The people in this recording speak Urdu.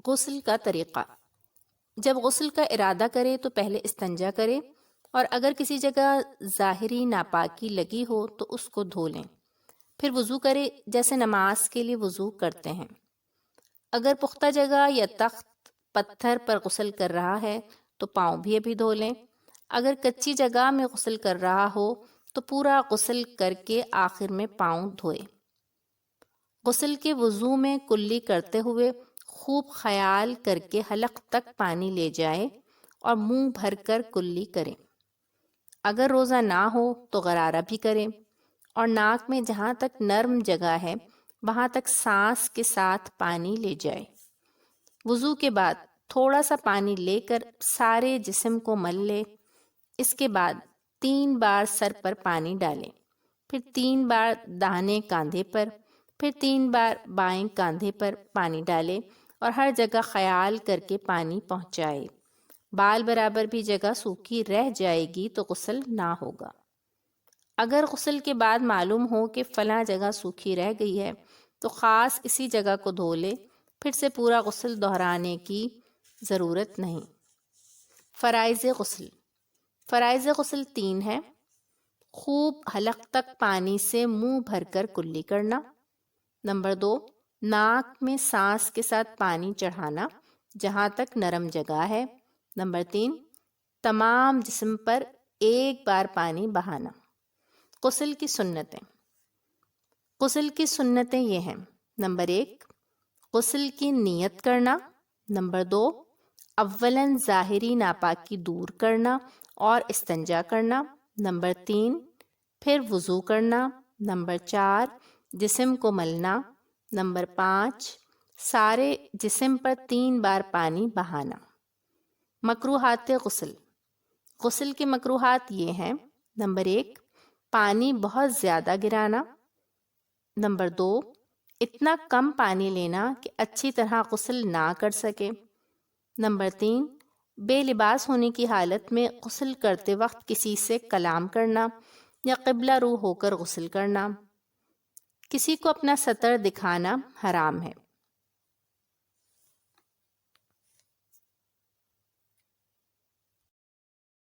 غسل کا طریقہ۔ جب غسل کا ارادہ کرے تو پہلے استنجا کرے، اور اگر کسی جگہ ظاہری ناپاکی لگی ہو تو اس کو دھو لیں، پھر وضو کرے جیسے نماز کے لیے وضو کرتے ہیں۔ اگر پختہ جگہ یا تخت پتھر پر غسل کر رہا ہے تو پاؤں بھی ابھی دھو لیں۔ اگر کچی جگہ میں غسل کر رہا ہو تو پورا غسل کر کے آخر میں پاؤں دھوئے۔ غسل کے وضو میں کلی کرتے ہوئے خوب خیال کر کے حلق تک پانی لے جائے اور منہ بھر کر کلی کریں۔ اگر روزہ نہ ہو تو غرارہ بھی کریں، اور ناک میں جہاں تک نرم جگہ ہے وہاں تک سانس کے ساتھ پانی لے جائے۔ وضو کے بعد تھوڑا سا پانی لے کر سارے جسم کو مل لے۔ اس کے بعد 3 بار سر پر پانی ڈالیں، پھر 3 بار داہنے کاندھے پر، پھر 3 بار بائیں کاندھے پر پانی ڈالے اور ہر جگہ خیال کر کے پانی پہنچائے۔ بال برابر بھی جگہ سوکھی رہ جائے گی تو غسل نہ ہوگا۔ اگر غسل کے بعد معلوم ہو کہ فلاں جگہ سوکھی رہ گئی ہے تو خاص اسی جگہ کو دھو لے، پھر سے پورا غسل دہرانے کی ضرورت نہیں۔ فرائض غسل۔ فرائض غسل 3 ہیں۔ خوب حلق تک پانی سے منہ بھر کر کلی کرنا۔ نمبر 2، ناک میں سانس کے ساتھ پانی چڑھانا جہاں تک نرم جگہ ہے۔ نمبر 3، تمام جسم پر 1 بار پانی بہانا۔ غسل کی سنتیں۔ غسل کی سنتیں یہ ہیں: نمبر 1، غسل کی نیت کرنا۔ نمبر 2، اولاً ظاہری ناپاکی دور کرنا اور استنجا کرنا۔ نمبر 3، پھر وضو کرنا۔ نمبر 4، جسم کو ملنا۔ نمبر 5، سارے جسم پر 3 بار پانی بہانا۔ مکروہات غسل۔ غسل کے مکروہات یہ ہیں: نمبر 1، پانی بہت زیادہ گرانا۔ نمبر 2، اتنا کم پانی لینا کہ اچھی طرح غسل نہ کر سکے۔ نمبر 3، بے لباس ہونے کی حالت میں غسل کرتے وقت کسی سے کلام کرنا یا قبلہ رو ہو کر غسل کرنا۔ کسی کو اپنا سطر دکھانا حرام ہے۔